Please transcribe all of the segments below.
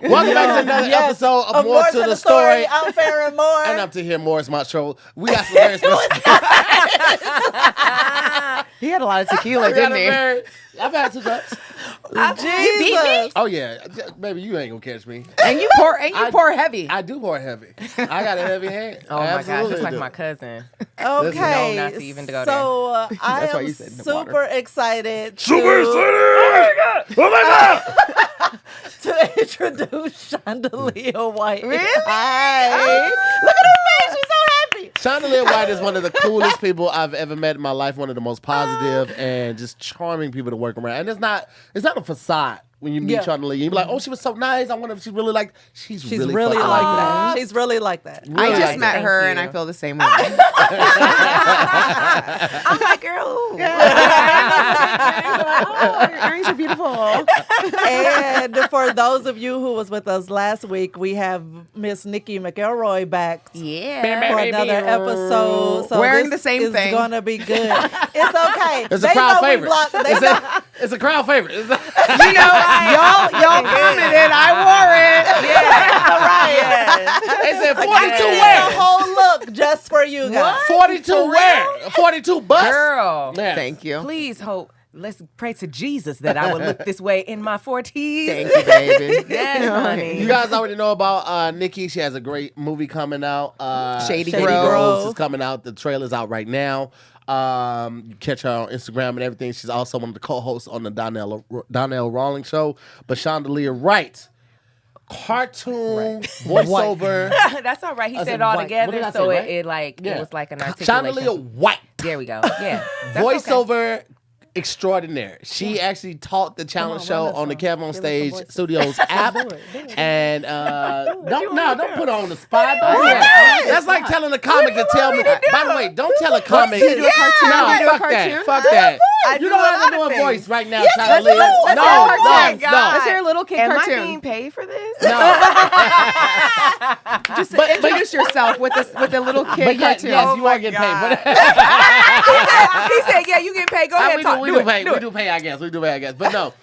Welcome back to another episode of More to the Story. I'm Farron Moore. And I'm to hear more. It's my show. We got some very special. He had a lot of tequila, didn't he? I've had 2 cups. Jesus. Oh yeah, baby, you ain't gonna catch me. And you pour heavy. I do pour heavy. I got a heavy hand. Oh my gosh, Absolutely it's like do. my cousin. Okay. No, not to even go so I That's why am you said no super water. excited Super excited! Oh my god! to introduce Shondalia White. Really? Hi. Look at her face. She's so happy. Shondalia White is one of the coolest people I've ever met in my life. One of the most positive and just charming people to work around. And it's not a facade. When you meet Shondalia, you be like, "Oh, she was so nice. I wonder if she's really like." She's really really fucking like like that. She's really like that. I just Really? met Thank her you. and I feel the same way. I'm like, girl. Your earrings are beautiful. And for those of you who was with us last week, we have Miss Nikki McElroy back Yeah. for another episode. So Wearing this the same is thing. going to be good. It's okay. It's a crowd favorite. It's It's a crowd favorite. Y'all commented. I wore it. They said 42 a wear. whole look just for you guys. 42 wear. 42 bust. Girl. Man. Thank you. Please hope. Let's pray to Jesus that I would look this way in my 40s. Thank you, baby. Yes, honey. You guys already know about Nikki. She has a great movie coming out. Shady Groves Grove. is coming out. The trailer's out right now. You catch her on Instagram and everything. She's also one of the co-hosts on the Donnell Rawlings show. But Shondalia White, cartoon voiceover. That's all right. He I said said it all white. What did together, I so say, right? it was like an articulation. Shondalia White, There we go. Yeah. That's voiceover extraordinaire. She actually taught the challenge show on the Kev on Stage Studios app. And don't put her on the spot. Don't do that. That's like telling a comic to tell me. By the way, don't tell a comic. You do a cartoon? No, You do a fuck that. cartoon? Fuck that. You don't have to do a voice right now, Shondalia. Let's No. hear a little kid Am cartoon. I being paid for this? No. Just introduce yourself with the little kid But cartoon. yes, you are getting paid. He said, "Yeah, you get paid. Go ahead, talk. We do pay, I guess. But no,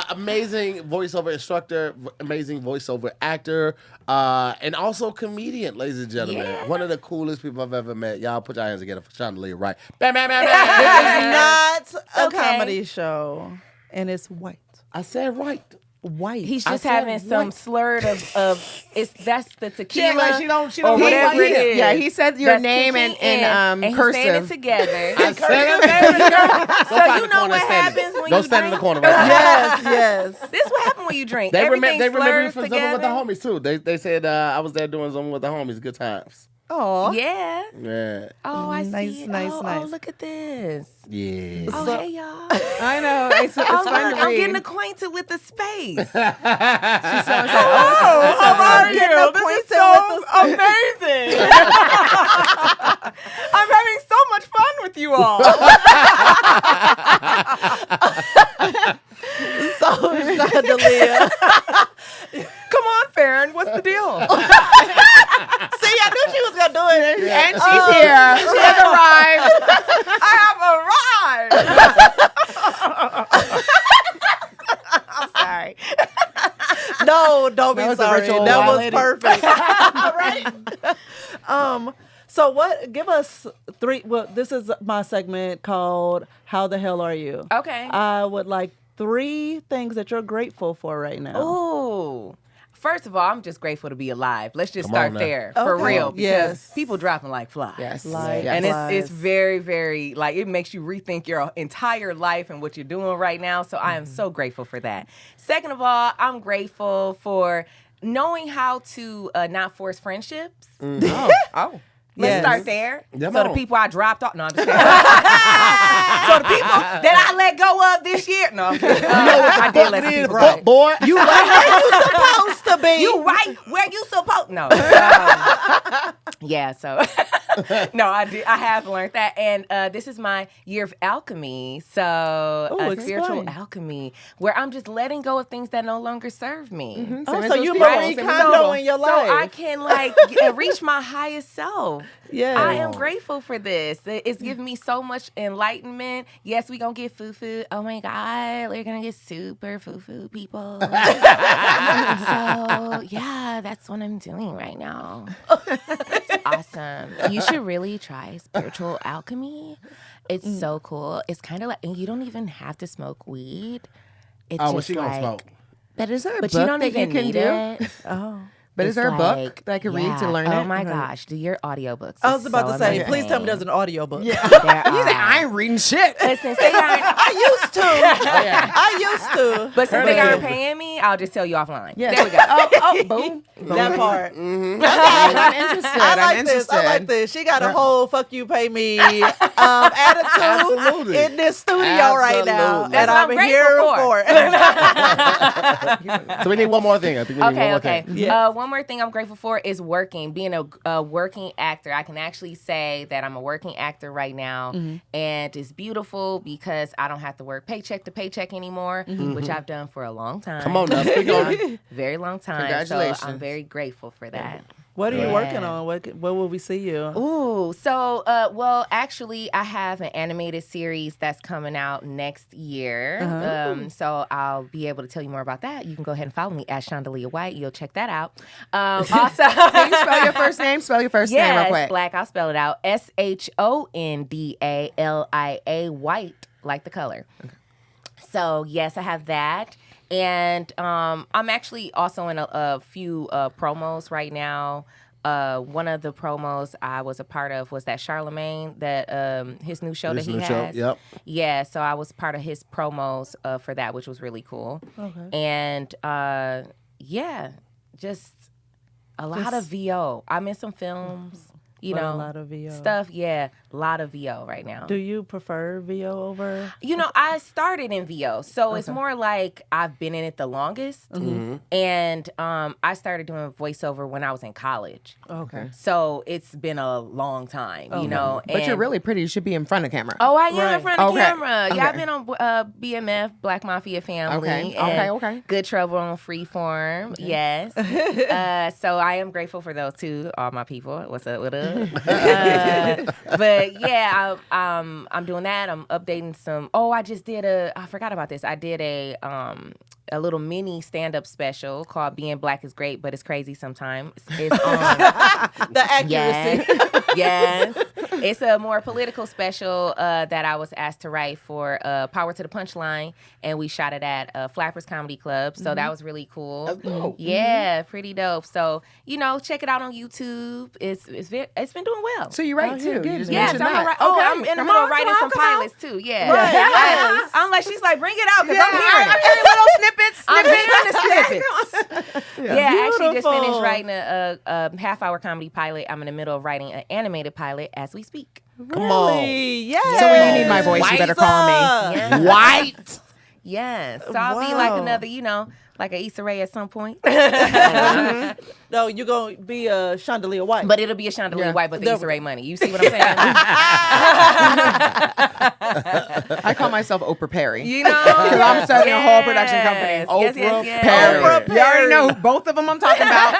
amazing voiceover instructor, amazing voiceover actor, and also comedian, ladies and gentlemen. Yeah. One of the coolest people I've ever met. Y'all put your hands together for Shondalia White. Bam, bam, bam, It's bam. not a Okay. comedy show. And it's white. I said right. White. He's I just said having some what? slurred that's the tequila. She don't or whatever it is. Yeah, he said your That's name kicking in and he's saying it cursive. together. I said it. So you know what happens when Go you stand in the drink? corner right now. yes. This is what happens when you drink. They Everything remember me slurs from together. Zooming with the homies too. They said I was there doing Zooming with the homies. Good times. Oh. Yeah. Yeah. Oh, I Nice, see. nice, Oh, nice. look at this. Yeah. Oh, So- hey, y'all. I know. It's fun Oh, to look, I'm read. getting acquainted with the space. How how are Getting you? acquainted This is so with amazing. I'm having so much fun with you all. So, Shondalia. Come on, Farron. What's the deal? See, I knew she was going to do it. And she's here. She has arrived. I have arrived. I'm sorry. No, don't be was a sorry. ritual That was violated. perfect. Right? So give us 3, well, this is my segment called How the Hell Are You? Okay. I would like 3 things that you're grateful for right now. Ooh. First of all, I'm just grateful to be alive. Let's just Come start on now. there for Okay. real. Because Yes. people dropping like flies. Yes. Like Yes. And flies. it's very, very, like, it makes you rethink your entire life and what you're doing right now. So I am so grateful for that. Second of all, I'm grateful for knowing how to not force friendships. Oh. Let's Yes. start there. Come So the on. people I dropped off, no, I'm just kidding. So the people that I let go of this year, no, I'm kidding. I did let some people go. Boy. You right where you supposed to be. You right where you supposed no. Yeah, so No, I have learned that, and this is my year of alchemy. So spiritual alchemy, where I'm just letting go of things that no longer serve me. Mm-hmm. So you Marie Kondo in your life, so I can reach my highest self. Yeah, I am grateful for this. It's given me so much enlightenment. Yes, we gonna get foo-foo. Oh my God, we're gonna get super foo-foo people. So yeah, that's what I'm doing right now. It's awesome. You should really try spiritual alchemy. It's so cool. It's kind of like, and you don't even have to smoke weed. It's just she gonna smoke? But is there a but book you don't that even you can need do? it. But is there a book that I can read to learn it? Oh my gosh, do your audiobooks. I was about so to say, amazing. please tell me there's an audiobook. You say I ain't reading shit. But since they aren't, I used to. I used to. but since they aren't paying me, I'll just tell you offline. Yes. There we go. Boom. That part. I'm interested. I like this. She got a whole "fuck you, pay me" attitude Absolutely. in this studio right now, Absolutely. and That's what I'm I'm here grateful for it. So we need one more thing. I think we need one more Okay. thing. Yes. One more thing I'm grateful for is working, being a working actor. I can actually say that I'm a working actor right now, and it's beautiful because I don't have to work paycheck to paycheck anymore, which I've done for a long time. Come on now, speak on it. Very long time. Congratulations. So I'm very grateful for that. What are you working on? What will we see you? Ooh, so, well, actually, I have an animated series that's coming out next year. So I'll be able to tell you more about that. You can go ahead and follow me at Shondalia White. You'll check that out. Also, Can you spell your first name? Spell your first name real yes, quick. Black. I'll spell it out. Shondalia White, like the color. Okay. So, yes, I have that. And I'm actually also in a few promos right now. One of the promos I was a part of was that Charlemagne, that his new show that he has. Yep. Yeah, so I was part of his promos for that, which was really cool. Okay. And yeah, just a lot of VO. I'm in some films. A lot of VO stuff. Yeah, a lot of VO right now. Do you prefer VO over? I started in VO, so it's more like I've been in it the longest, and I started doing voiceover when I was in college. Okay. So it's been a long time, But you're really pretty. You should be in front of camera. Oh, I am in front of Okay. camera. Okay. Yeah, I've been on BMF, Black Mafia Family. Okay. and Good Trouble on Freeform. Okay. Yes. So I am grateful for those too, all my people. What's up with us? But yeah, I'm doing that. I'm updating some. Oh, I forgot about this. I did a little mini stand-up special called "Being Black is Great, but It's Crazy Sometimes." It's on the accuracy. Yes. It's a more political special that I was asked to write for Power to the Punchline, and we shot it at Flappers Comedy Club. So that was really cool. That's dope. Yeah, pretty dope. So check it out on YouTube. It's been doing well. So you write too. You just Yes, mentioned that. right. Oh, I'm in the middle of writing some pilots too. Yeah. Right. Yes. I'm like, she's like, bring it out because I'm hearing little snippets. I'm hearing the snippets. Yeah, I actually just Beautiful. finished writing a half-hour comedy pilot. I'm in the middle of writing an animated pilot as we speak. Come on. Yes. So when you need my voice, you better call me. Yeah. White. Yes. So I'll be like another, like an Issa Rae at some point. No, you're going to be a Shondalia White. But it'll be a Shondalia White, but the There Issa we Rae money. You see what I'm saying? I call myself Oprah Perry. Because I'm starting a whole production company. Oprah Perry. Oprah You already know who both of them I'm talking about.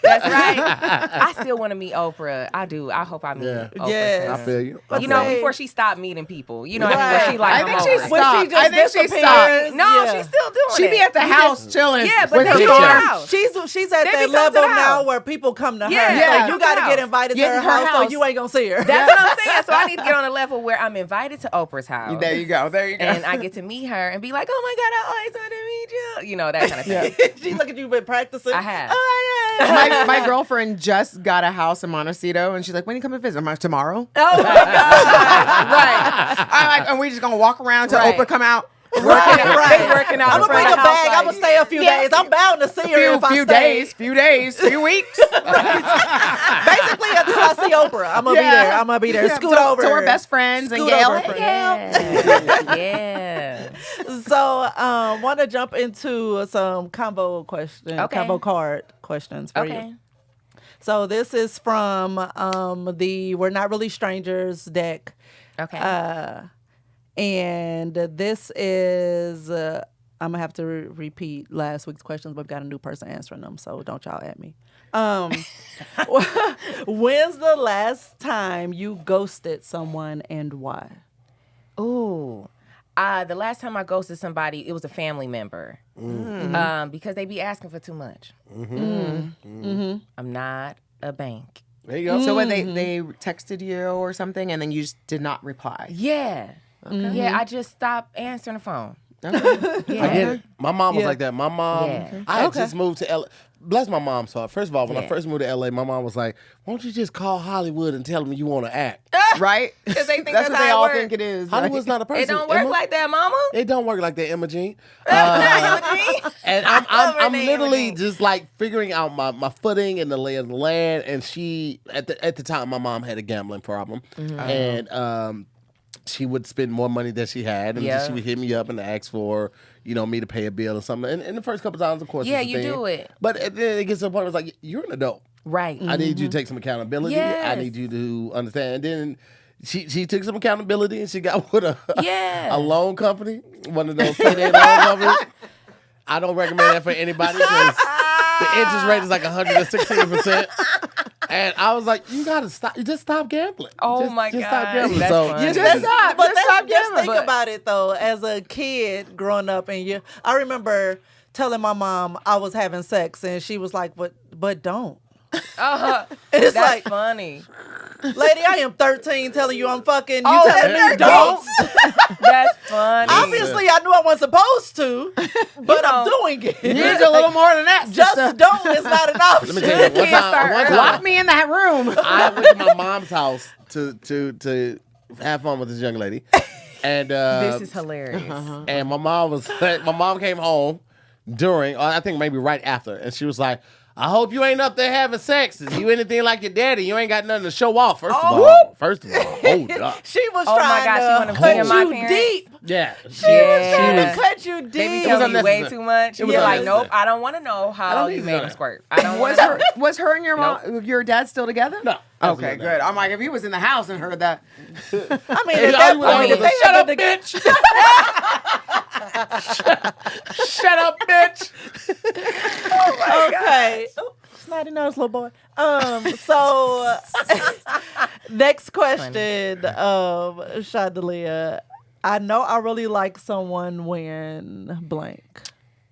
That's right. I still want to meet Oprah. I do. I hope I meet Oprah. Yes. I feel you. Before she stopped meeting people. What I mean? Where she like, I I'm think over she it. stopped. I think she stopped. stopped. No, she's still doing She it. be at the house chilling. Yeah, but with they her come to the arm. house. She's at They that be come to level the now house. where people come to her. Yeah, So yeah. you Come got to to the get house. invited to Get her in her house so house. you ain't going to see her. That's what I'm saying. So I need to get on a level where I'm invited to Oprah's house. There you go. And I get to meet her and be like, oh my God, I always wanted to meet you. That kind of thing. She look at you been practicing. I have. Oh, yeah. my girlfriend just got a house in Montecito, and she's like, when you come and visit? I'm like, tomorrow. Oh my God. Right. I'm like, and we just gonna walk around till Right. Oprah come out. They working out I'm in going to bring front a of the house bag. I'm going to stay a few days. I'm bound to see her if I Few stay. days, few weeks. Basically, until I see Oprah, I'm going to be there. I'm going to be there. Scoot over. to our best friends and Scoot Gail. over Hey, for Gail. Yeah. So, want to jump into some combo Okay. combo card questions for you. Okay. So this is from the We're Not Really Strangers deck. Okay. And this is, I'm going to have to repeat last week's questions, but we've got a new person answering them, so don't y'all at me. When's the last time you ghosted someone and why? Ooh. The last time I ghosted somebody, it was a family member. Because they be asking for too much. I'm not a bank. There you go. So when they texted you or something, and then you just did not reply. Yeah. Yeah, I just stopped answering the phone. Okay. I get it. My mom was like that. My mom, Yeah. I had just moved to LA. Bless my mom's heart. First of all, when I first moved to LA, my mom was like, "Why don't you just call Hollywood and tell them you want to act?" Right? Because they think That's that's what they how all it works. think it is. Hollywood's not a person. It don't work Emma. like that, mama. It don't work like that, Emma Jean. Emma And love her I'm name, literally Emma Jean. just like figuring out my footing and the lay of the land. And she, at the time, my mom had a gambling problem, and she would spend more money than she had, and Yeah. she would hit me up and ask for me to pay a bill or something. And the first couple times, of course, Yeah, it's a you thing. do it. But then it gets to a point where it's like, you're an adult. Right. I need you to take some accountability. Yes. I need you to understand. And then she took some accountability and she got with a loan company, one of those payday loan companies. I don't recommend that for anybody because the interest rate is like 116%. And I was like, you gotta stop. You just stop gambling. Oh just, my just God. stop gambling. That's So funny. Just Just stop. But Just stop just gambling. think about it though. As a kid growing up, and I remember telling my mom I was having sex, and she was like, "But don't." And it's That's like, funny. lady, I am 13 telling you I'm fucking. You Oh, telling that's me don't? That's funny. Obviously, I knew I wasn't supposed to, but I'm know. doing it. You need a little more than that. Just don't is not an option. let me tell you, one Kids start time Lock me in that room. I went to my mom's house to have fun with this young lady. And This is hilarious. And my mom came home during, or I think maybe right after, and she was like, I hope you ain't up there having sex. Is you anything like your daddy? You ain't got nothing to show off. First of all, hold up. She was Oh my trying gosh, she wanna to be cut my you parents? deep. Yeah. Trying to cut you They be deep. telling you way unnecessary. too much. It was You're like, unnecessary. nope, I don't want to know how need you to made know him that. squirt. I don't want to know. Was her and your mom, your dad still together? No. Okay, absolutely good. not. I'm like, if he was in the house and heard that, I mean, And at all that you wanted point, was a, they shut up, had bitch. Shut up, bitch. Okay. Oh, snotty nose, little boy. So next question, Shondalia. I know I really like someone when blank.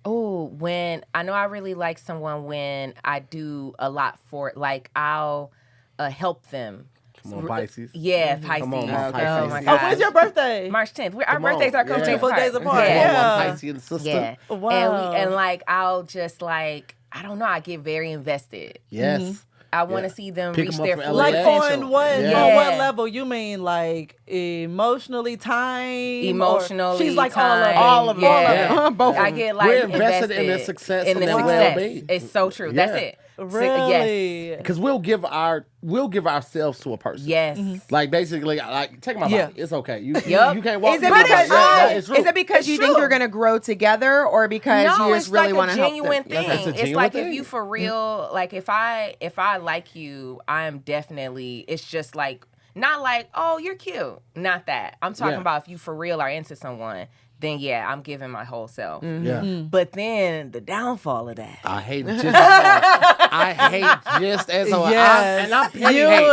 Oh, when I know I really like someone when I do a lot for it. Like I'll help them. Come on, Pisces. Yeah, Pisces. Come on, my Oh Pisces. my Oh, gosh. When's your birthday? March 10th. Our Come birthdays on. are Yeah. days 4 days apart. Come on, Yeah. my Pisces sister. Yeah. Wow. And like I'll just like I don't know. I get very invested. Yes. I want to Yeah. see them Pick reach 'em up their from full LA. Like potential. on what Yeah. on what level? You mean like emotionally, time? Emotionally, She's like time, all of them. yeah. All of them. both. I get like We're invested in their success in and the their success. well-being. It's so true. Yeah. That's it. Really? Yes. Because we'll give ourselves to a person. Yes. Like basically, like take my Yeah. body. It's okay. You Yup. can't walk. Is it me because, like that. It's true. is it because It's you think true. you're going to grow together, or because No, you it's just really like want a to help genuine them? thing. That's a It's genuine like thing. if you for real, like if I like you, I am definitely. It's just like not like oh you're cute, not that. I'm talking Yeah. about if you for real are into someone, then yeah, I'm giving my whole self. Yeah. But then the downfall of that. I hate just as hard. I hate just as hard. Yes. And I'm petty You hate.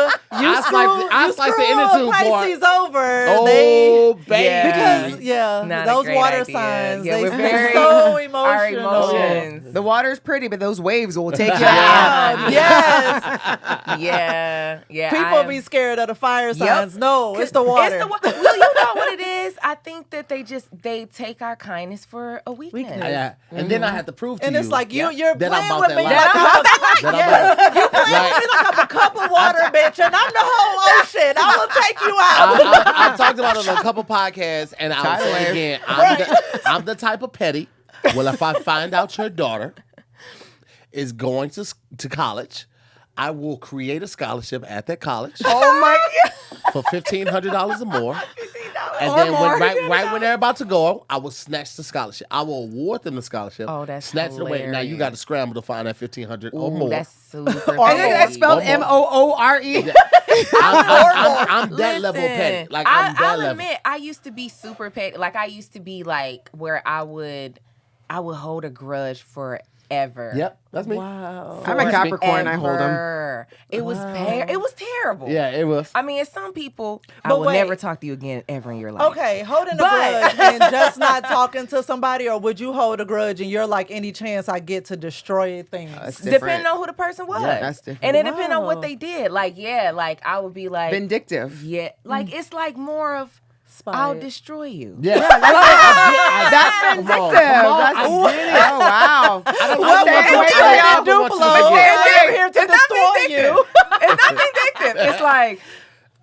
screw I slice the a inner tube part. Pisces over. Oh, they, baby. Yeah. because Not a those great water idea. signs, Yeah, they we're are very- so Our emotional. emotions. The water's pretty, but those waves will take you Yeah. out. Yes. Yeah. People be scared of the fire signs. No, it's the water. It's the well, you know what it is? I think that they take our kindness for a weakness. Yeah. And then I have to prove to and you. it's like you're that I'm playing about with that me life. like I'm That I'm you playing with me like I'm a cup of water, bitch, and I'm the whole ocean. I will take you out. I've talked about it on a couple podcasts, and I'll say it again. I'm the type of petty. Well, if I find out your daughter is going to college, I will create a scholarship at that college Oh my God. for $1,500 or more. And Or then more. right when they're about to go, I will snatch the scholarship. I will award them the scholarship. Oh, that's snatch it away. Now you got to scramble to find that $1,500 or more. That's super. And that's spelled Or more. MOORE. I'm that level petty. Like I'm that I'll level. admit, I used to be super petty. Like I used to be like where I would hold a grudge forever. Yep, that's me. Wow. I'm a Capricorn. I hold them. Ever. It was it was terrible. Yeah, it was. I mean, some people, I But will wait. never talk to you again ever in your life. Okay, holding a But- grudge and just not talking to somebody, or would you hold a grudge and you're like, any chance I get to destroy things? That's different. Depending on who the person was. Yeah, that's different. And it depends on what Wow. they did. Like, yeah, like I would be like, Vindictive. yeah, like it's like more of, Spite. I'll destroy you. Yeah, That's vindictive. Come on, That's I get it. Oh, wow. Well, I don't wait, want wait, you to Duplo. do it. I'm here to It's not destroy you. vindictive. It's not vindictive. It's like,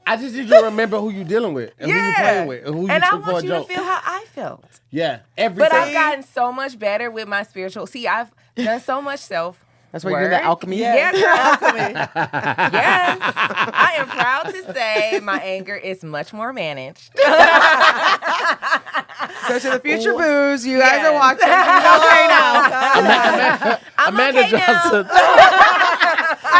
I just need you to remember who you're dealing with and who you're yeah. playing with and who you And I took for a want you to joke. feel how I felt. Yeah, every But time. I've gotten so much better with my spiritual. See, I've done so much self. That's why you do the alchemy. Yeah, girl. Alchemy. Yes. I am proud to say my anger is much more managed. So to the future boos, you guys Yes. are watching. It's okay now. I'm Amanda okay now. Johnson.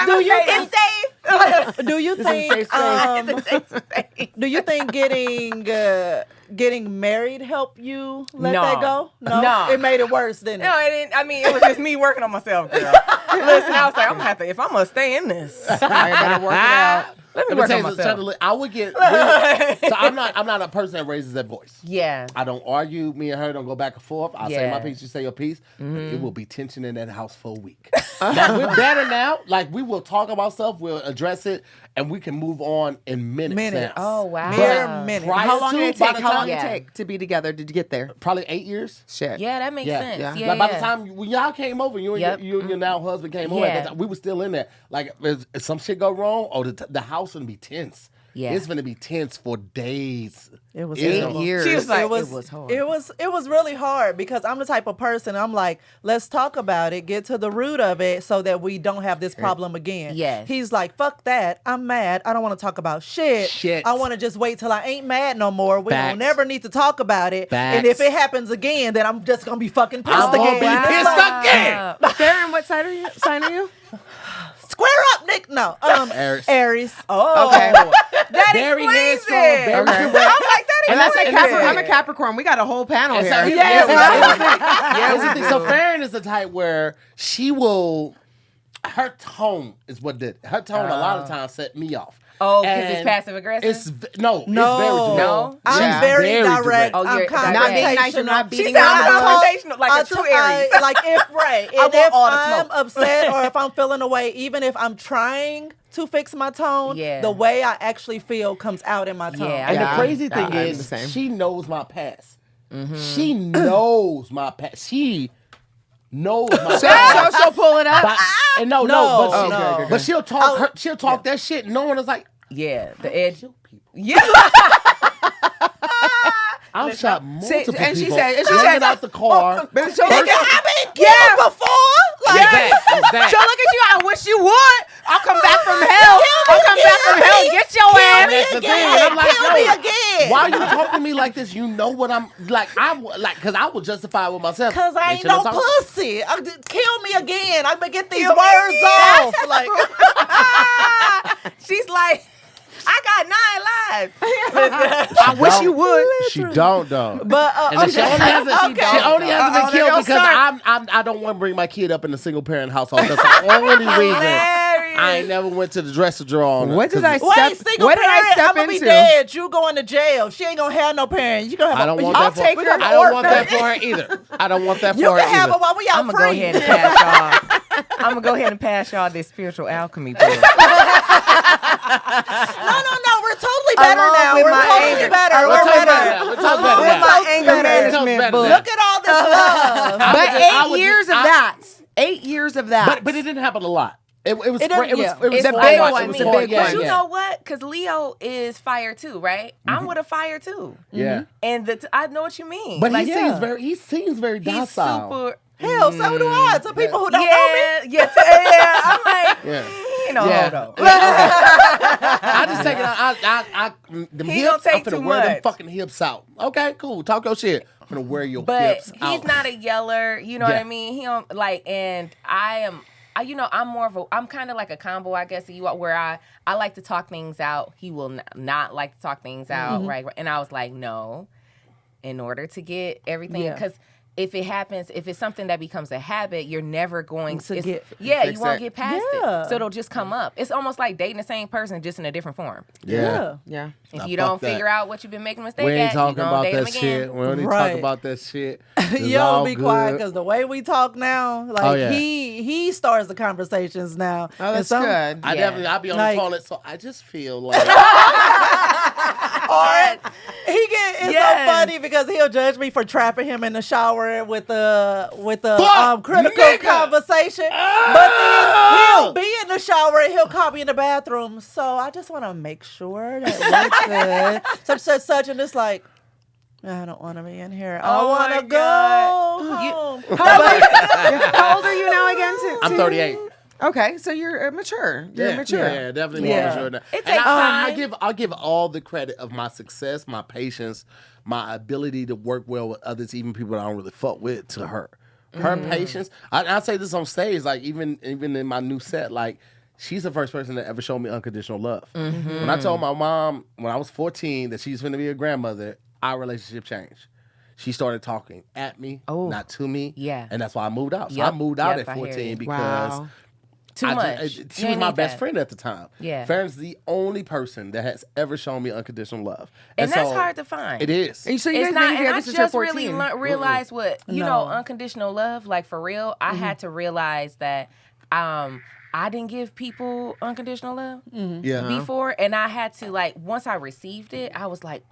Do you It's think? safe. Do you This is a safe think? space. It's a safe space. Do you think getting married helped you let No. that go? No. It made it worse, didn't it? No, it didn't. I mean, it was just me working on myself, girl. Listen, I was like, I'm gonna have to, if I'm gonna stay in this, I better work it out. let me Let me work tell on you something, myself. I would get. So I'm not a person that raises their voice. Yeah. I don't argue. Me and her don't go back and forth. I'll say Yeah. my piece, you say your piece. But it will be tension in that house for a week. Now, we're better now. Like, we will talk about stuff, we'll address it, and we can move on in minutes now. Oh, wow. Mere minute. Prior How long to, did it by take? the How long time- did it Yeah. take to be together? Did you get there? Probably 8 years. Shit. Yeah, that makes sense. Yeah. Yeah. Like by the time when y'all came over, you and Yep. your now husband came over, Yeah. at that time, we were still in there. Like, if some shit go wrong, or the house gonna be tense. Yeah. It's gonna be tense for days. It was It's 8 gonna- years. She was like, it was hard. It was really hard because I'm the type of person, I'm like, let's talk about it, get to the root of it so that we don't have this problem again. Yes. He's like, fuck that. I'm mad. I don't want to talk about shit. Shit. I want to just wait till I ain't mad no more. We Facts. don't never need to talk about it. And if Facts. it happens again, then I'm just gonna be fucking pissed I'm gonna again. be pissed again. Farron, what side are you? Sign are you? Square up, Nick. No. Aries. Aries. Oh, Okay. that Very explains headstrong, it. very Okay. I'm like, that And that's a explains Capricorn. it. I'm a Capricorn. We got a whole panel And here. so, Yes. Here's the thing. So Farron is the type where she will. Her tone is what did. Her tone a lot of times set me off. Oh, because it's And passive aggressive? It's it's very No. direct. No? I'm Yeah. very Very direct. direct. Oh, I'm you're confrontational. Not being nice, you're not She beating sounds around the bush. confrontational, like a true Aries. Like if right, I and want if all the I'm smoke. upset or if I'm feeling away, even if I'm trying to fix my tone, Yeah. the way I actually feel comes out in my tone. Yeah, And Yeah. the crazy thing I'm the is, same. she knows my past. She knows my past. She knows my past. So she'll pull it up. But, and no, No, but, no. Okay, okay. but she'll talk. She'll talk that shit. No one is like, Yeah, the edge. kill people. Yeah. I've shot multiple and she people. said- and she Get said- out the car. But she'll look Nigga, at I've been killed before. Like, Exact. She'll look at you. I wish you would. I'll come back from hell. I'll come back from hell. Get your kill ass. me That's the again. thing. I'm like, Kill me yo, again. Why are you talking to me like this? You know what I'm like. Because I will justify it with myself. Cause I They ain't shouldn't no talk- pussy. Kill me again. I'm gonna get these Kill me words again. off. Like, She's like, I got 9 lives. I wish you would. She don't though. but And then she only hasn't, Okay. she only hasn't been Uh-oh, killed they'll because start. I don't want to bring my kid up in a single parent household. That's the only reason I ain't never went to the dresser drawer on her. What did I 'Cause step? Wait, single What did I parent, step I'm gonna be into? dead. You going to jail. She ain't gonna have no parents. You gonna have I don't want I'll that for take her. her I don't want orphan. that for her either. I don't want that for You her can have either. her while we out I'm going to free. go ahead and pass y'all. I'm going to go ahead and pass y'all this spiritual alchemy book. No. We're totally better Along now. with We're my totally anger. better. We're We're totally better. better. We're totally better With now. my anger We're management better book. now. Look at all this love. But I 8 would years just- of that. 8 years of that. But it didn't happen a lot. It was It didn't- yeah. it was The small. big It was one, the small. big Yeah, one. But you yeah. know what? Because Leo is fire too, right? I'm with a fire too. Yeah. And I know what you mean. But like, he seems very he's docile. super. Hell, so do I. To people who don't know me. Yeah. I'm like, Yeah. you know, Yeah. hold on. I just just taking them He hips. gonna I'm take finna too wear them much. fucking hips out. Okay, cool. Talk your shit. I'm finna wear your But hips he's out. not a yeller, you know what Yeah. I mean? He don't like, and I'm more of I'm kind of like a combo, I guess, where I like to talk things out. He will not like to talk things out, right? And I was like, no, in order to get everything, because if it's something that becomes a habit, you're never going to you won't get past it. So it'll just come up. It's almost like dating the same person, just in a different form. Yeah. If you don't figure out what you've been making a mistake We ain't at, talking you're about date that them again. shit. We don't need to talk about that shit. Yo, be quiet, because the way we talk now, like yeah. he starts the conversations now. Oh, that's good. I'll be on Like- the toilet, so I just feel like It's so funny because he'll judge me for trapping him in the shower with the critical nigga. conversation. But then he'll be in the shower and he'll call me in the bathroom. So I just want to make sure that we're good. Such, and it's like, I don't want to be in here. I want to go home. How old are you now again? I'm 38. Okay, so you're mature. You're mature. Yeah, definitely more mature now. It takes time. I'll give all the credit of my success, my patience, my ability to work well with others, even people that I don't really fuck with, to her. Her patience. I say this on stage, like even in my new set, like she's the first person that ever showed me unconditional love. When I told my mom when I was 14 that she's going to be a grandmother, our relationship changed. She started talking at me, not to me. Yeah. And that's why I moved out. So I moved out at I hear 14 you. because Too much. She was my best friend at the time. Yeah. Farron's the only person that has ever shown me unconditional love. And that's so, hard to find. It is. And so you It's guys not, been and together I since you're just 14. really realized what, you know, unconditional love, like for real, I had to realize that I didn't give people unconditional love before. And I had to, like, once I received it, I was like,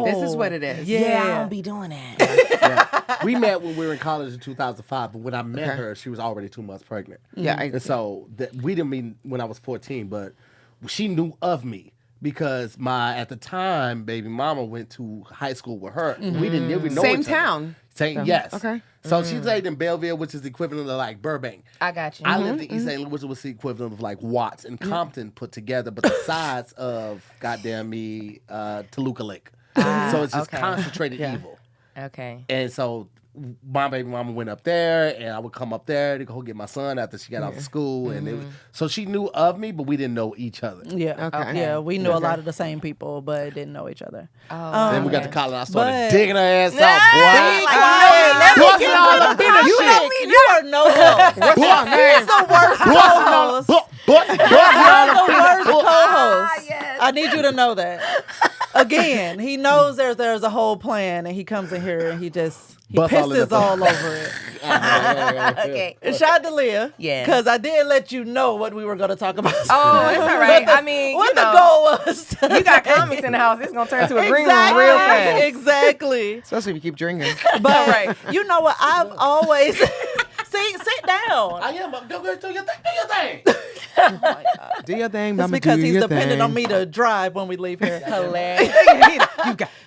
This is what it is. yeah, I don't be doing that. We met when we were in college in 2005, but when I met her, she was already 2 months pregnant. Yeah. And so we didn't meet when I was 14, but she knew of me because at the time, baby mama went to high school with her. We didn't even know Same each other. town. Yes. Okay. So she stayed in Belleville, which is the equivalent of like Burbank. I got you. I lived in East St. Louis, which was the equivalent of like Watts and Compton put together, but the size of goddamn me, Toluca Lake. So it's just concentrated evil. Okay. And so my baby mama went up there, and I would come up there to go get my son after she got out of school. And so she knew of me, but we didn't know each other. Yeah. Okay. Yeah, we knew a lot of the same people, but didn't know each other. Then we got to college, and I started But- digging her ass Be out, boy. quiet. Busting all up in the shit. You are no host. What's my name? He's the worst co-host. Busting You're all up the in worst the co-host. Yes. I need you to know that. Again, he knows there's a whole plan, and he comes in here and he Bust all in pisses the- all over it. Okay. Shondalia, Yeah. because I did let you know what we were going to talk about. Oh, it's all right. I mean, what you the know, goal was. you got comics in the house. It's gonna turn to a green room real fast. Exactly. Especially if you keep drinking. But Right. you know what? I've always sit down. I am. Go do your thing. Do your thing, It's mama. because do he's your dependent thing. on me to drive when we leave here. Hilarious.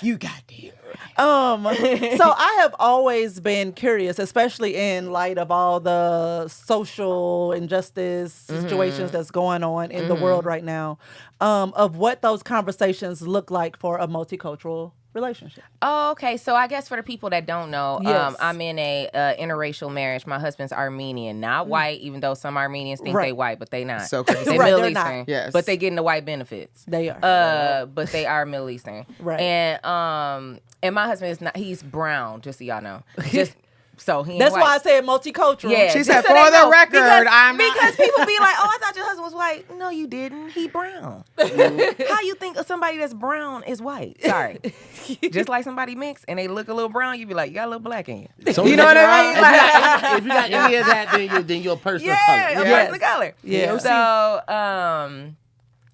You got damn. So I have always been curious, especially in light of all the social injustice situations that's going on in the world right now, of what those conversations look like for a multicultural relationship. Oh, okay. So I guess for the people that don't know, Yes. I'm in a interracial marriage. My husband's Armenian, not white, even though some Armenians think Right. they white, but they not. So crazy. They Right, Middle they're not. Eastern. Yes. But they getting the white benefits. They are. But they are Middle Eastern. Right. And my husband is not. He's brown. Just so y'all know. Just so he. Ain't That's white. why I said multicultural. Yeah, She just said, so for they the know, record, because, I'm not- because people be like, "Oh, I thought your husband was white." No, you didn't. He brown. How you think somebody that's brown is white? Sorry, just like somebody mixed and they look a little brown, you be like, "You got a little black in you." So You know what I mean? Like, if you got any of that, then you're a person of yeah, color. a person of color. Yeah. So,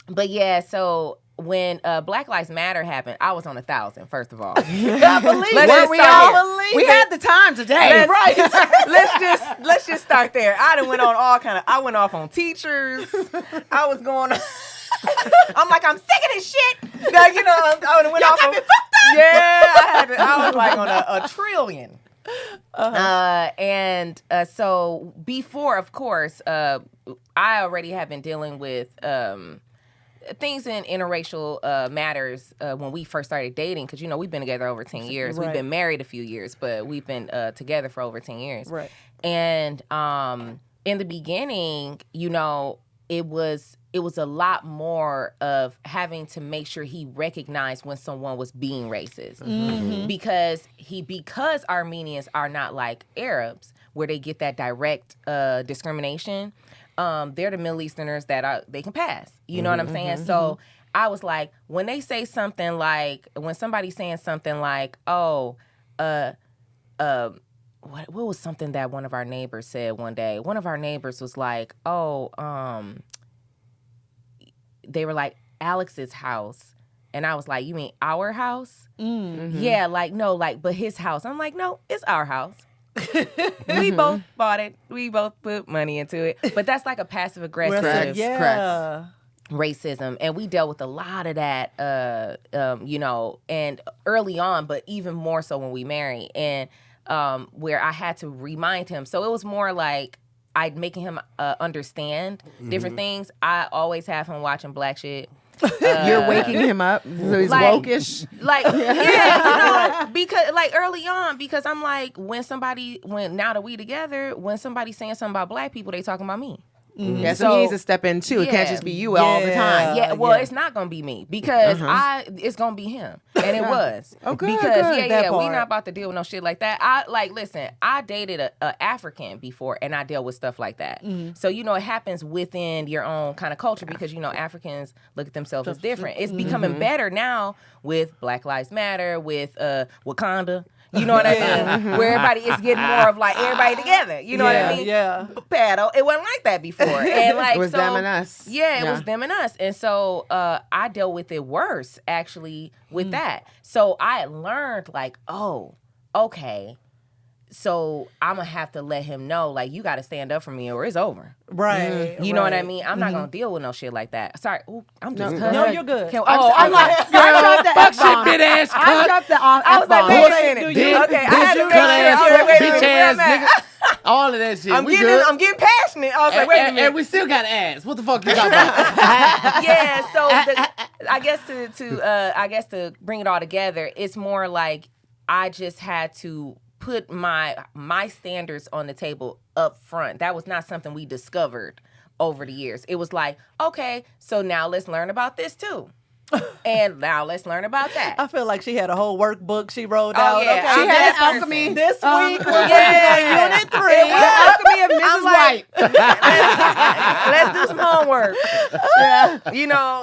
but yeah, so when Black Lives Matter happened, I was on 1,000. First of all, I believe Let's it. just we start all here. believe we it. had the time today. let's just start there. I done went on all kind of. I went off on teachers. I was going. I'm like, I'm sick of this shit. Like, you know, I went off on. Yeah, I was like on a trillion. So before, of course, I already have been dealing with things in interracial matters when we first started dating, because we've been together over 10 years. Right. We've been married a few years, but we've been together for over 10 years. Right. And in the beginning, it was a lot more of having to make sure he recognized when someone was being racist. Mm-hmm. Because Armenians are not like Arabs, where they get that direct discrimination. They're the Middle Easterners that they can pass. You know what I'm saying? So I was like, when they say something like, when somebody's saying something like, what was something that one of our neighbors said one day? One of our neighbors was like, they were like, Alex's house. And I was like, you mean our house? Mm-hmm. Yeah, like, no, like, but his house. I'm like, no, it's our house. We both bought it. We both put money into it. But that's like a passive aggressive racism. And we dealt with a lot of that, and early on, but even more so when we married. And where I had to remind him. So it was more like I'd making him understand different things. I always have him watching black shit. You're waking him up, so he's wokish. Because like early on, because I'm like, now that we together, when somebody's saying something about black people, they talking about me. Mm-hmm. Yeah, so he needs to step in too. It can't just be you all the time. Yeah, well, it's not gonna be me because it's gonna be him, and it was. Okay, because we not about to deal with no shit like that. I dated a African before, and I dealt with stuff like that. So it happens within your own kind of culture because Africans look at themselves as different. It's becoming better now with Black Lives Matter, with Wakanda. You know what I mean? Where everybody is getting more of like everybody together. You know what I mean? Yeah. Paddle. It wasn't like that before. And like it was them and us. Yeah, it was them and us. And so I dealt with it worse actually with that. So I learned like, oh, okay. So I'm going to have to let him know, like, you got to stand up for me or it's over. Right. You know what I mean? I'm not going to deal with no shit like that. Sorry. Ooh, I'm just cussing. No, you're good. I'm like, girl, fuck shit, bit ass cunt. I dropped the I was like, wait a minute. Okay, I had to bitch ass nigga. All of that shit. I'm getting passionate. I was like, wait a minute. And we still got to ask. What the fuck you talking about? Yeah, so I guess to bring it all together, it's more like I just had to put my standards on the table up front. That was not something we discovered over the years. It was like, okay, so now let's learn about this too. And now let's learn about that. I feel like she had a whole workbook she wrote out. Yeah. Okay, she had alchemy. This week was Unit 3. Alchemy of Mrs. White. Let's do some homework. Yeah.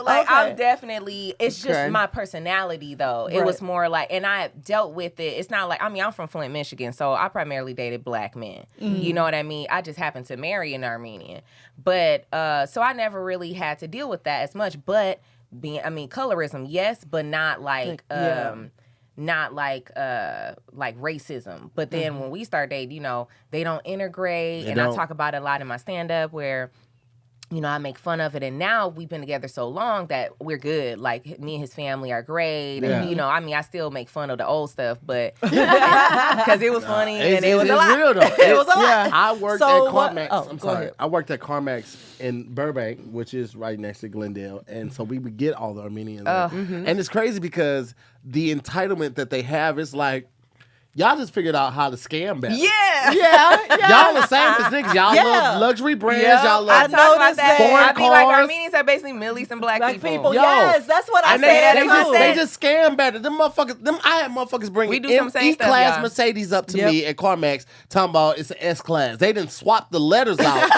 I'm definitely, it's just my personality though. It was more like, and I dealt with it. It's not like, I'm from Flint, Michigan, so I primarily dated black men. You know what I mean? I just happened to marry an Armenian. But, so I never really had to deal with that as much, but colorism, yes, but not like racism. But then when we start dating, they don't integrate. I talk about it a lot in my stand-up where, I make fun of it. And now we've been together so long that we're good. Like, me and his family are great. Yeah. And, I still make fun of the old stuff, but because it was funny and it was a lot. Real, though. It was a lot. I worked at CarMax. I'm sorry. I worked at CarMax in Burbank, which is right next to Glendale. And so we would get all the Armenians. And it's crazy because the entitlement that they have is like, y'all just figured out how to scam better. Yeah. Y'all the same as niggas. Y'all love luxury brands. Y'all love foreign cars. I be like, Armenians are basically Middle East and black people. Yo, yes, that's what I said. They just scam better. Them motherfuckers. I had motherfuckers bring E-Class Mercedes up to me at CarMax talking about it's an S-Class. They didn't swap the letters out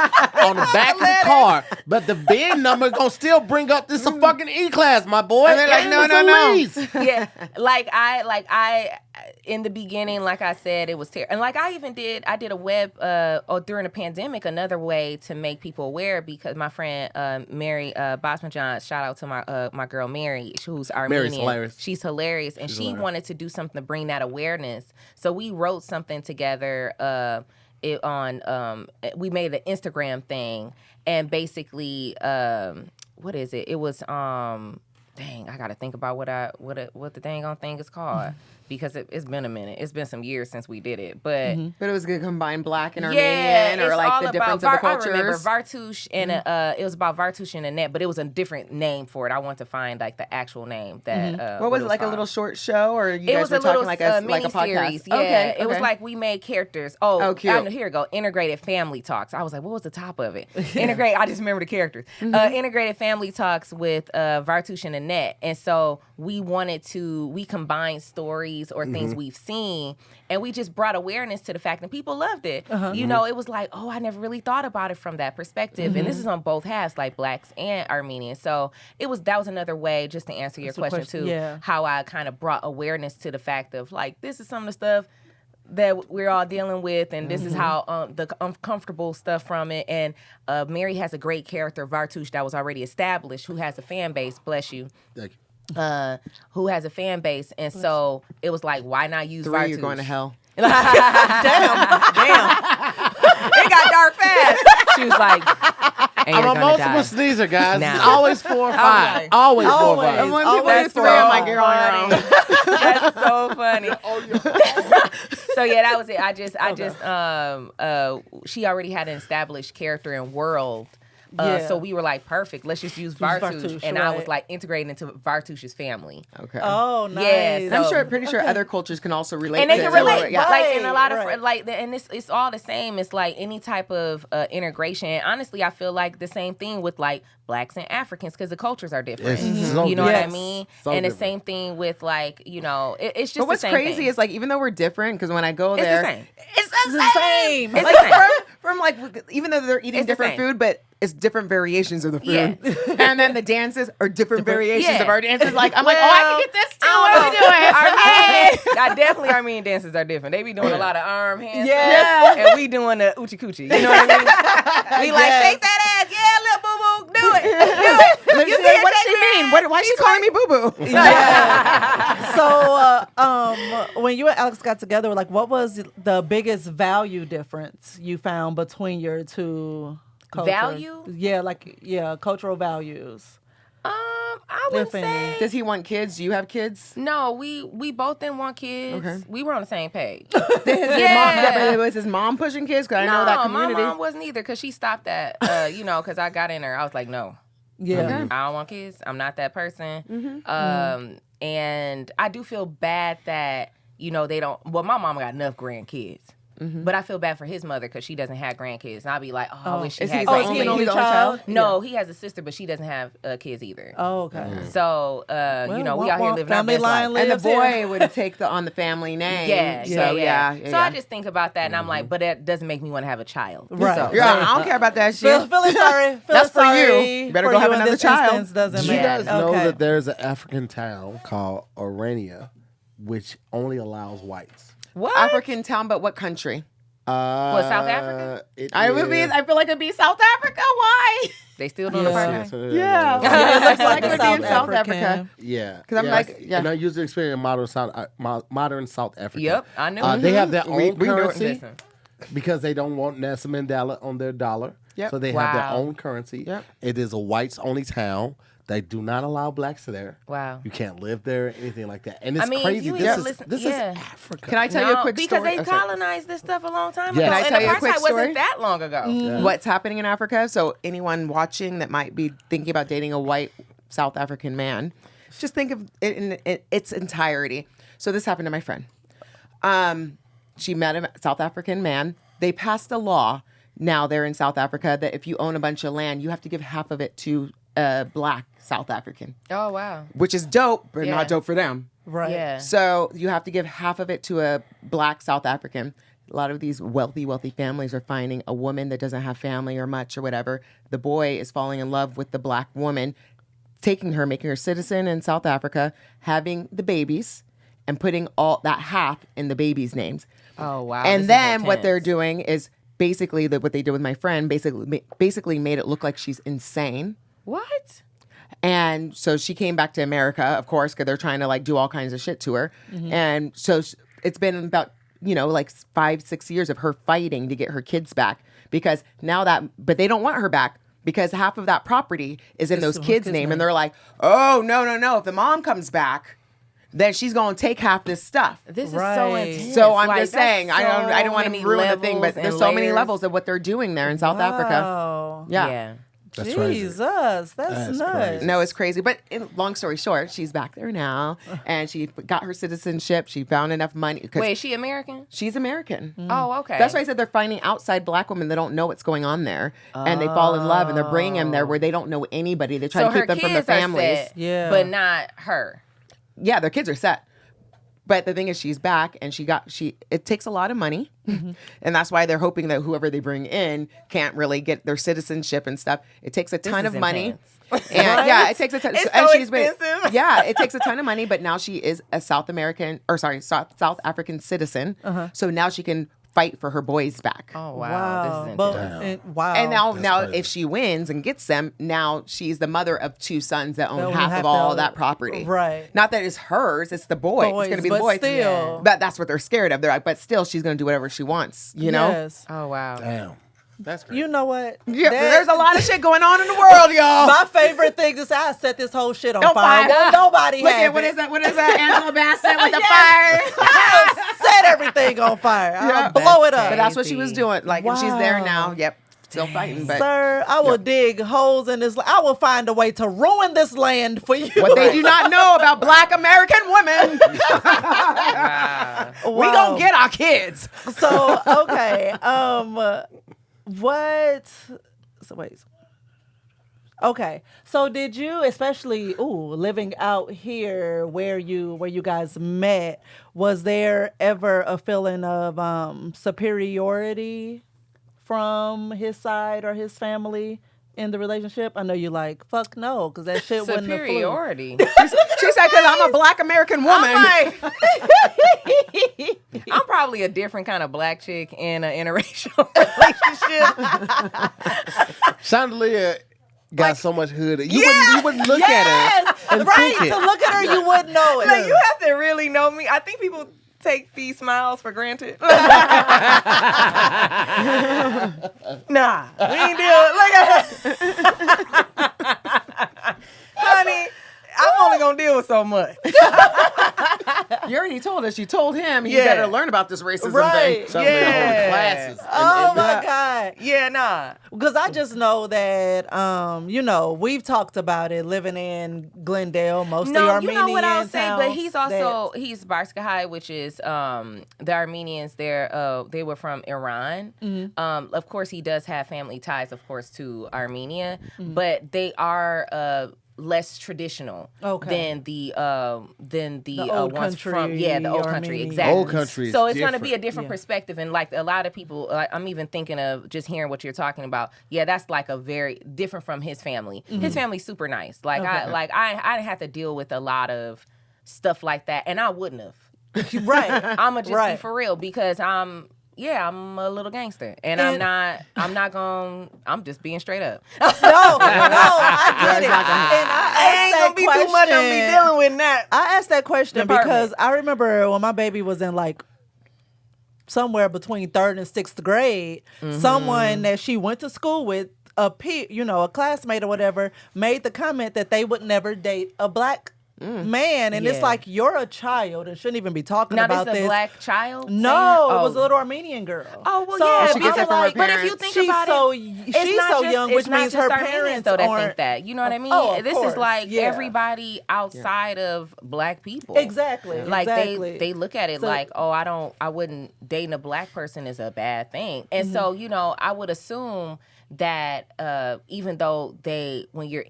on the back of the car, but the VIN number gonna still bring up this a fucking E-Class, my boy. And they're like, no. Yeah, I in the beginning, like I said, it was terrible. And like I did a web during the pandemic, another way to make people aware, because my friend Mary Bosman-John, shout out to my girl Mary, who's Armenian. Mary's hilarious. She's hilarious. And she wanted to do something to bring that awareness. So we wrote something together we made an Instagram thing, and basically what is it? It was dang, I gotta think about what the dang on thing is called. because it's been a minute. It's been some years since we did it, but But it was good combine Black and yeah, Armenian, or it's like all the difference about, of the cultures. I remember Vartush and it was about Vartush and Annette, but it was a different name for it. I want to find like the actual name that. What was it, like called. a little short show, or you It guys was were a little talking like a mini podcast? series. Yeah, Okay, it was like we made characters. Oh, cute. here we go. Integrated family talks. I was like, what was the top of it? Integrate. I just remember the characters. Integrated family talks with Vartush and Annette, and so we combined stories or things we've seen, and we just brought awareness to the fact, and people loved it. You know, it was like, oh, I never really thought about it from that perspective, and this is on both halves, like Blacks and Armenians. So that was another way, just to answer your question too, how I kind of brought awareness to the fact of like, this is some of the stuff that we're all dealing with, and this is how the uncomfortable stuff from it. And Mary has a great character, Vartush, that was already established, who has a fan base. Bless you. Thank you. Who has a fan base, and so it was like, why not use Vartush? You're going to hell. Damn. It got dark fast. She was like, and I'm a multiple sneezer, guys. It's always 4 or 5. Okay. Always 4 or 5. And when people That's do 3, I'm like, so you're on your own. That's so funny. So yeah, that was it. She already had an established character and world. So we were like, perfect. Let's just use Vartush. And I was like integrating into Vartush's family. Okay. Oh, nice. Yeah, I'm pretty sure other cultures can also relate. And they to can it. relate, Yeah. like, and a lot of right. and it's all the same. It's like any type of integration. And honestly, I feel like the same thing with like Blacks and Africans, because the cultures are different. It's so you know what I different. mean? So and the different. same thing with like, you know, it's just But what's the same crazy thing. is like, even though we're different, because when I go It's there, the same. it's the same. It's Like, the same. from like, even though they're eating It's the different same. food, but it's different variations of the food. Yeah. And then the dances are different variations Yeah. of our dances. Like, I'm like, oh, I can get this too. What are we doing? Armenian dances are different. They be doing a lot of arm hands. Yeah. And we doing the oochie coochie. You know what I mean? We like, shake that ass. Yeah, little boo boo. Do it. Do it. You see it, What does shake she your mean? ass. Why is she calling me boo boo? So, when you and Alex got together, like, what was the biggest value difference you found between your two cultures? Value? Yeah, cultural values. I would If any. say Does he want kids? Do you have kids? no. We both didn't want kids. Okay. We were on the same page. Was his mom pushing kids? Because I know that community. my mom wasn't either, because she stopped that. Because I got in her. I was like, no. Yeah. I don't want kids. I'm not that person. Mm-hmm. And I do feel bad that, they don't. Well, my mom got enough grandkids. But I feel bad for his mother because she doesn't have grandkids. And I'll be like, I wish she Is had he Oh, is he an grandkids. only child? No, he has a sister, but she doesn't have kids either. Oh, okay. So, we out here living our family best line life. And the lives here. boy would take on the family name. Yeah, So, yeah. So I just think about that, and I'm like, but that doesn't make me want to have a child. Right. So, Yeah, I don't care about that shit. Feeling sorry. That's for sorry you. You better for go have in another this child. instance Doesn't Do you matter. guys know Okay. that there's an African town called Orania, which only allows whites? What? African town, but what country? South Africa? I feel like it'd be South Africa. Why? They still doing the Yeah. apartheid? Yeah. It looks like it would be in South Africa. Yeah, 'Cause I'm like, yeah. And I usually experience modern South Africa. Yep, I knew. They have their We own know it. currency Listen. because they don't want Nelson Mandela on their dollar. Yep. So they have their Wow. own currency. Yep. It is a whites only town. They do not allow blacks there. Wow. You can't live there, anything like that. And it's I mean, crazy. you This even is listen- this yeah. is Africa. Can I tell you a quick because story? they Oh, sorry. colonized this stuff a long time Yes. ago. Can I And tell you a apartheid quick story? wasn't that long ago. Yeah. What's happening in Africa? So anyone watching that might be thinking about dating a white South African man, just think of it in its entirety. So this happened to my friend. She met a South African man. They passed a law now there in South Africa that if you own a bunch of land, you have to give half of it to a black South African, Oh, wow. which is dope, but Yeah. not dope for them. Right. Yeah. So you have to give half of it to a black South African. A lot of these wealthy families are finding a woman that doesn't have family or much or whatever. The boy is falling in love with the black woman, taking her, making her citizen in South Africa, having the babies, and putting all that half in the babies' names. Oh, wow. And This is then what they're intense. doing is basically what they did with my friend, basically made it look like she's insane. What? And so she came back to America, of course, because they're trying to like do all kinds of shit to her. And so it's been about, like 5-6 years of her fighting to get her kids back because but they don't want her back because half of that property is in those kids' name. And they're like, oh, no. If the mom comes back, then she's gonna take half this stuff. This is so Right. intense. So I'm Like, just saying, that's I don't want so to ruin the thing, but many there's so many layers. levels of what they're doing there in South Africa. Wow. Yeah. That's crazy. Jesus, that's That's nuts. crazy. No, it's crazy. But long story short, she's back there now, and she got her citizenship. She found enough money. Wait, is she American? She's American. Oh, okay. That's why I said they're finding outside black women that don't know what's going on there, and they fall in love, and they're bringing them there where they don't know anybody. They try so to keep her them from their kids are families. set, Yeah. but not her. Yeah, their kids are set. But the thing is, she's back, and it takes a lot of money, and that's why they're hoping that whoever they bring in can't really get their citizenship and stuff. It takes a ton is of money, intense. and yeah, it takes a ton. It's and so she's been- expensive. yeah, it takes a ton of money, but now she is a South African citizen, so now she can fight for her boys back. Oh wow, this is intense. Wow. And now crazy. if she wins and gets them, now she's the mother of 2 sons that own That half have of all to- that property. right. Not that it's hers, it's the boy. It's going to be the Boys, boy. but still. But that's what they're scared of. They're like, but still, she's going to do whatever she wants, you know? Yes. Oh wow. Damn. That's crazy. You know what? Yeah, That- there's a lot of shit going on in the world, y'all. My favorite thing is I set this whole shit on Don't fire. fire. Well, nobody Look have at what it. is that? What is that? Angela Bassett with the Yes. fire. I set everything on fire. I'll Yeah. blow it up. But that's what she was doing. Like, and she's there now. Wow. Yep. Still fighting. But Sir, I will dig holes in this. I will find a way to ruin this land for you. what they do not know about Black American women, we Wow. gonna get our kids. So okay, what? So wait. Okay, so did you, especially living out here where you guys met, was there ever a feeling of superiority from his side or his family in the relationship? I know you like fuck no, because that shit wouldn't have flew. Superiority. She said, "Because I'm a Black American woman." I'm probably a different kind of black chick in an interracial relationship. Shondalia got so much hood. You Yeah. wouldn't look at Yes, her and right. think To it. look at her, you wouldn't know it. Like, you have to really know me. I think people take these smiles for granted. Nah, we ain't deal. Look at honey, I'm only gonna deal with so much. You already told us. You told him. You Yeah. better learn about this racism Right. thing. Shondalia Yeah. holding classes. Oh And- my God. Yeah, nah. Because I just know that, we've talked about it living in Glendale, mostly No, Armenian you know what I'll say, but town, he's also he's Barskahai, which is the Armenians. They were from Iran. Of course, he does have family ties, of course, to Armenia, but they are less traditional than the old ones country from the old country, Armenian. exactly. Old country is So it's going to be a different. different perspective, and like a lot of people, I'm even thinking of just hearing what you're talking about. Yeah, that's like a very different from his family. His family's super nice. Like I didn't have to deal with a lot of stuff like that, and I wouldn't have. Right. I'ma just be Right. for real because I'm a little gangster, and I'm just being straight up. No, I get it. And I Ain't asked gonna be too much on me dealing with that. I asked that question Department. because I remember when my baby was in like somewhere between 3rd and 6th grade, someone that she went to school with, a classmate or whatever, made the comment that they would never date a black man. And it's Yeah. like, you're a child and shouldn't even be talking Now about this is a this. black child. No, saying? it was a little Armenian girl. Oh well, So yeah. she gets it from her but if you parents. think she's about so it, she's not so just- young, it's which not means just her Armenians, parents though that aren't. think that. You know what I mean? Oh, of This course. is like Yeah. everybody outside of black people. Exactly. Like exactly. they look at it So- like, oh, I wouldn't dating a black person is a bad thing. And so, I would assume that even though when you're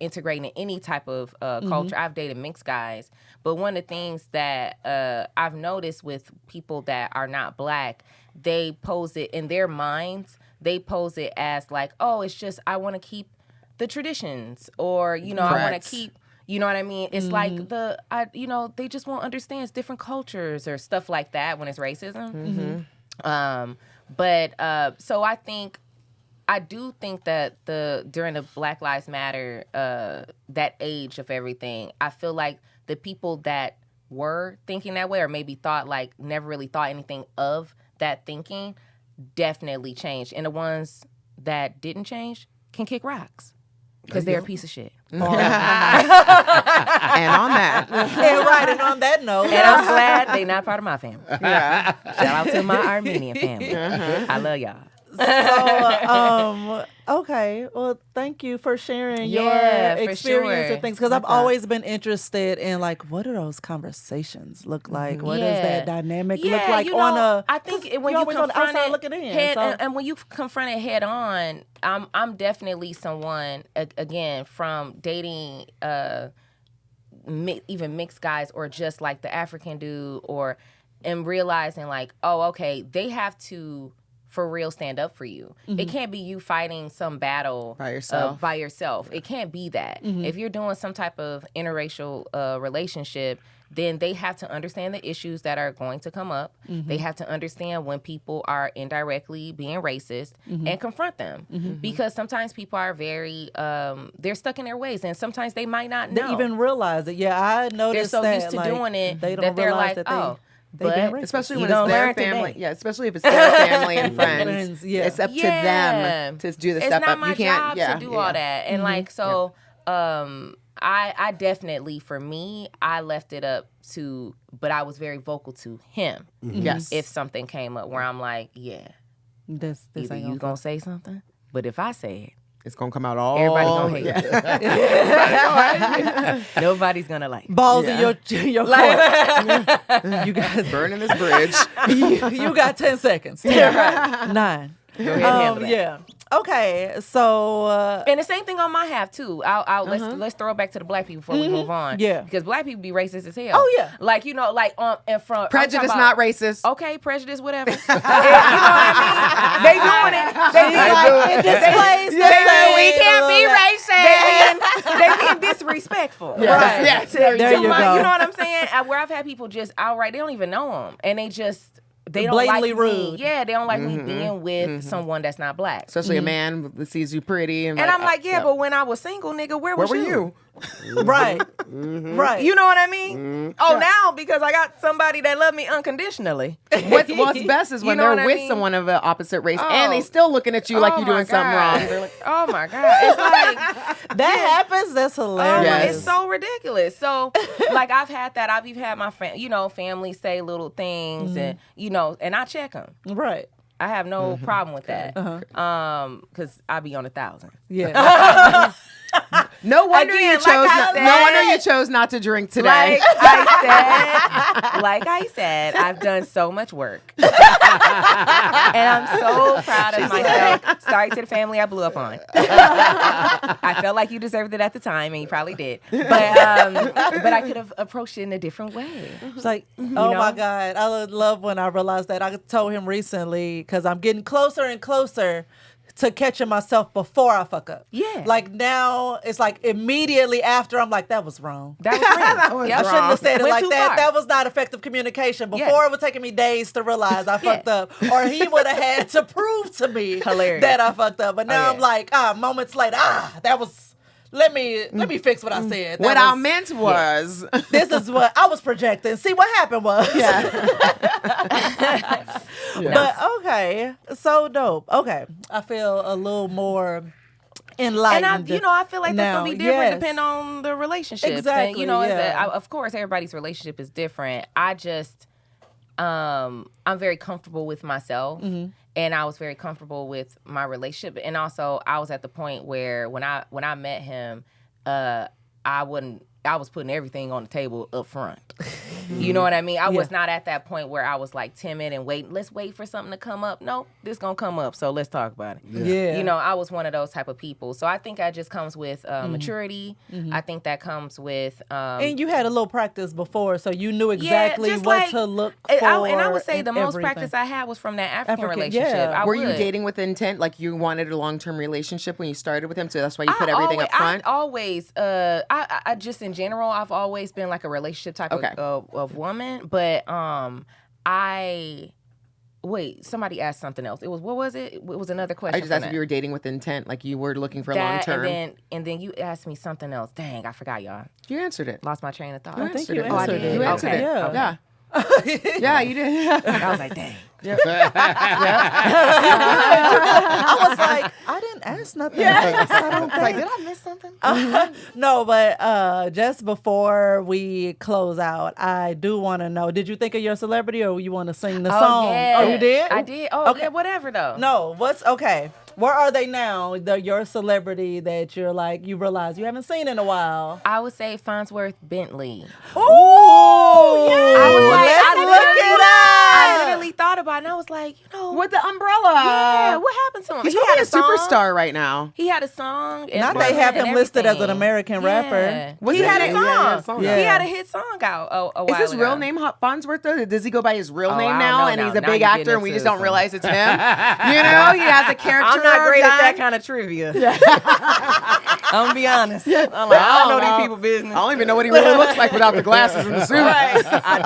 integrating in any type of culture, I've dated mixed guys, but one of the things that I've noticed with people that are not black, they pose it in their minds. They pose it as like, oh, it's just I want to keep the traditions, or I want to Correct. keep. You know what I mean? It's like they just won't understand. It's different cultures or stuff like that when it's racism. So I do think that during the Black Lives Matter, that age of everything, I feel like the people that were thinking that way or maybe never really thought anything of that thinking definitely changed. And the ones that didn't change can kick rocks. Because they're a piece of shit. And on that. And on that note. And I'm glad they not part of my family. Yeah. Shout out to my Armenian family. I love y'all. So, okay. Well, thank you for sharing your experience and things. Because I've always been interested in, like, what do those conversations look like? What does that dynamic look like on a... I think when you confront on the outside looking in. And when you confront it head on, I'm definitely someone, again, from dating even mixed guys or just like the African dude and realizing like, oh, okay, they have to... for real stand up for you. It can't be you fighting some battle by yourself. It can't be that. If you're doing some type of interracial relationship, then they have to understand the issues that are going to come up. They have to understand when people are indirectly being racist and confront them. Because sometimes people are very, they're stuck in their ways and sometimes they might not know. They even realize it. Yeah, I noticed that. They're so used to doing it that they're like, but especially when it's their family, especially if it's their family and friends, it's up to them to do the stuff. It's not my you can't, job to do all that, and I definitely, for me, I left it up to, but I was very vocal to him. Yes, if something came up where I'm like, this either you gonna say something, but if I say it, it's gonna come out all. Everybody gonna hate it. Nobody's gonna like it. Balls in your court. You guys burning this bridge. You got 10 seconds. 10, 9. Go ahead and handle that. Yeah. Okay, so and the same thing on my half too. Let's throw it back to the black people before we move on. Yeah, because black people be racist as hell. Oh yeah, like and from prejudice, not racist. Okay, prejudice, whatever. You know what I mean? They doing it. They in this place. We can't be racist. They being disrespectful. Yes. Right. Yes. There you go. You know what I'm saying? Where I've had people just outright, they don't even know them, and they don't blatantly like rude. Me. Yeah, they don't like me being with someone that's not black. Especially a man that sees you pretty. And I'm like, but when I was single, nigga, where were you? Right. Right. You know what I mean? Oh, now because I got somebody that love me unconditionally. What's best is when they're with someone of the opposite race and they still looking at you like you're doing something wrong. They're like, oh my God. It's like that happens. That's hilarious. It's so ridiculous. So like I've had that. I've even had my family say little things and and I check them. Right. I have no problem with that. Because I be on 1,000. Yeah. No wonder you chose not to drink today. Like I said, I've done so much work. And I'm so proud of myself. Sorry to the family I blew up on. I felt like you deserved it at the time, and you probably did. But I could have approached it in a different way. It's like, my God. I love when I realized that. I told him recently, because I'm getting closer and closer to catching myself before I fuck up. Yeah. Like now, it's like immediately after, I'm like, that was wrong. That was wrong. I shouldn't have said it like that. Far. That was not effective communication. Before it was taking me days to realize I fucked up. Or he would have had to prove to me that I fucked up. But now I'm like, moments later, that was... Let me fix what I said. I meant was this is what I was projecting. See what happened was. But okay, so dope. Okay, I feel a little more enlightened. And I feel like that's gonna be different depending on the relationship. Exactly. And, of course, everybody's relationship is different. I just, I'm very comfortable with myself. And I was very comfortable with my relationship. And also, I was at the point where when I met him, I was putting everything on the table up front. You know what I mean? I was not at that point where I was like timid and waiting. Let's wait for something to come up. Nope, this gonna come up. So let's talk about it. Yeah. I was one of those type of people. So I think that just comes with maturity. I think that comes with. And you had a little practice before, so you knew exactly what to look for. And I would say the most practice I had was from that African relationship. Yeah. Were you dating with intent? Like you wanted a long-term relationship when you started with him, so that's why you put everything up front? I always, I just in general, I've always been like a relationship type of woman, but somebody asked something else. What was it? It was another question. I just asked if you were dating with intent, like you were looking for long term. And then you asked me something else. Dang, I forgot, y'all. You answered it. Lost my train of thought. I think you answered it. You answered it. Yeah. Yeah, you did. I was like, dang. I was like, I didn't ask nothing. I don't think. Like, did I miss something? No, but just before we close out, I do want to know, did you think of your celebrity or you want to sing the song? Yeah. Oh, you did? I did. Oh, Okay. yeah, whatever though. No, okay. Where are they now? Your celebrity that you're like, you realize you haven't seen in a while. I would say Farnsworth Bentley. Oh, yeah. I was like, Let's look it up. I literally thought about it and I was like, With the umbrella. yeah, what happened to him? He's He probably had a song. superstar right now. He had a song. And Not they have and him listed as an everything. American rapper. Was He it- had a yeah, song. he had a song out. He Yeah. had a hit song out a while Is his ago. real name Farnsworth though? Does he go by his real Oh, name I don't now? know And now. he's a Now big you're getting actor and we into just don't some- realize it's him? You know, he has a character. I'm not great at that done. kind of trivia. I'm gonna be honest. I'm like, I don't know these people business. I don't even know what he really looks like without the glasses and the suit. Right. I Oh,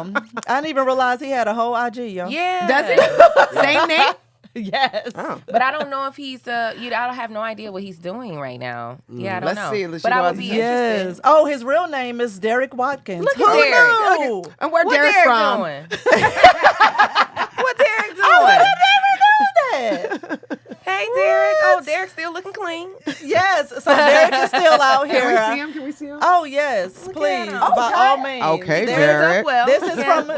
don't. wow. I didn't even realize he had a whole IG, yo. Yeah. Does he? Same name? Yes. Oh. But I don't know if he's I don't have no idea what he's doing right now. Yeah, I don't Let's know. see. Let's But see I what would be else- Yes. interested. Oh, his real name is Derek Watkins. Look Who at Derek. knew? And where What Derek Derek from? doing? What Derek doing? I never knew that. Hey, Derek. Oh, Derek's still looking clean. Yes. So Derek is still out here. Can we see him? Can we see him? Oh yes, Look please, at him. by all means. Okay, There's Derek. up well.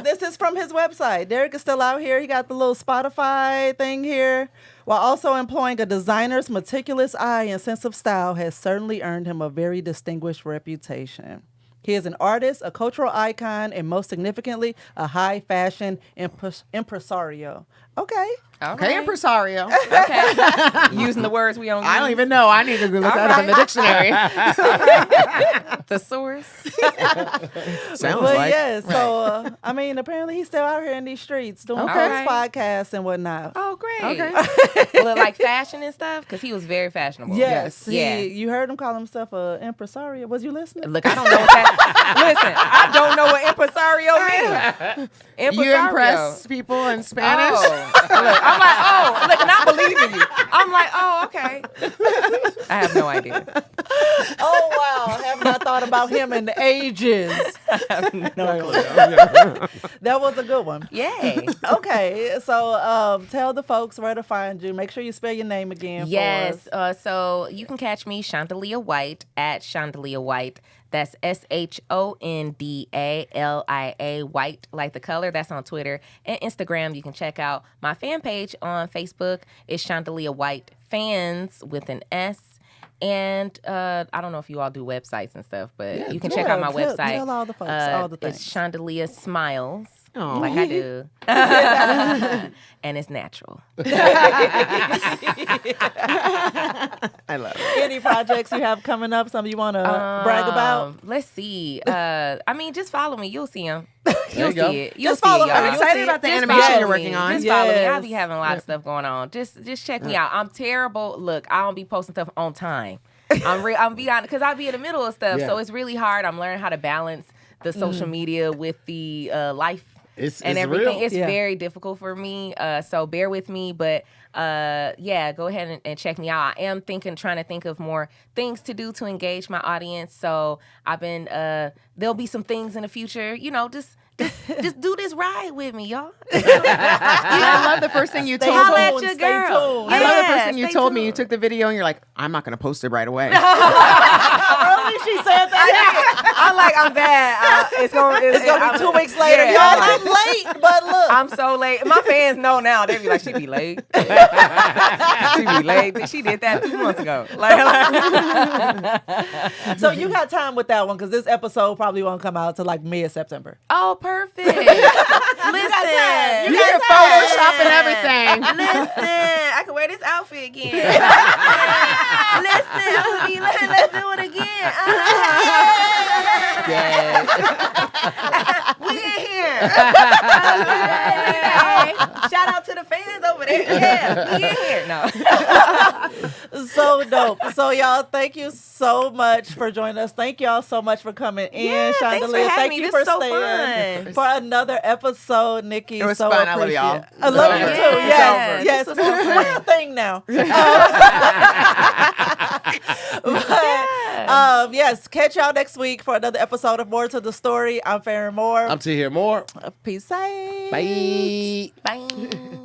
This is from his website. Derek is still out here. He got the little Spotify thing here. While also employing a designer's meticulous eye and sense of style has certainly earned him a very distinguished reputation. He is an artist, a cultural icon, and most significantly, a high fashion impresario. Okay. Okay, impresario. Okay. Using the words we don't use. I don't even know. I need to look that up in the dictionary. Thesaurus. Sounds But like. yeah, so I mean, apparently he's still out here in these streets doing Okay. his podcasts and whatnot. Oh, great. Okay. Well, like fashion and stuff? Because he was very fashionable. Yes, Yeah. you heard him call himself a impresario. Was you listening? Look, I don't know what that. Listen, I don't know what impresario means. You impress people in Spanish? Oh, look, I'm like, oh, look, and I believe in you. I'm like, oh, okay. I have no idea. Oh wow, have not thought about him in ages. That was a good one. Yay. Okay, so tell the folks where to find you. Make sure you spell your name again. Yes. For us. So you can catch me, Shondalia White, at Shondalia White. That's SHONDALIA White, like the color. That's on Twitter and Instagram. You can check out my fan page on Facebook. It's Shondalia White Fans with an S. And I don't know if you all do websites and stuff, but you can check out my website. Tell all the folks all the things. It's Shondalia Smiles, Aw. like I do. And it's natural. I love it. Any projects you have coming up? Something you want to brag about? Let's see. I mean, just follow me. You'll see him. You'll you go. see it. You'll Just see follow it, her. y'all. I'm excited about the Just animation follow you're me. working on. Just follow me. I'll Yes. be having a lot of stuff going on. Just check me out. I'm terrible. Look, I don't be posting stuff on time. I'm be honest, because I'll be in the middle of stuff. Yeah. So it's really hard. I'm learning how to balance the social media with the life It's and it's everything. real. It's Yeah. very difficult for me. So bear with me. But yeah, go ahead and check me out. I am trying to think of more things to do to engage my audience. So I've been there'll be some things in the future, just do this ride with me, y'all. I love the first thing you told Holla me. at tuned, your stay girl. tuned. I love the Yeah, first thing you stay told me. You tuned. took the video and you're like, I'm not going to post it right away. Really? She said that. I'm like, I'm bad. It's gonna It's gonna be 2 weeks later. Yeah, Y'all, I'm I'm late, but look. I'm so late. My fans know now. They be like, she be late. She be late. She did that 2 months ago. So you got time with that one because this episode probably won't come out till like mid-September. Oh, perfect. Listen. You can Photoshop and everything. Listen, I can wear this outfit again. Listen, let's do it again. We in here. Shout out to the fans over there. Yeah, we in here. No. So dope. So y'all, thank you so much for joining us. Thank y'all so much for coming in, Yeah, thanks for Shondalia. having Thank me. you This for is so staying fun. for another episode, Nikki. It was so fun. I love y'all. appreciate it. I love you Yeah. too. Yes, Yeah. yes. This was so We're a thing now. But, Yes, catch y'all next week for another episode of More to the Story. I'm Farron Moore. I'm to hear more. Peace out. Bye. Bye.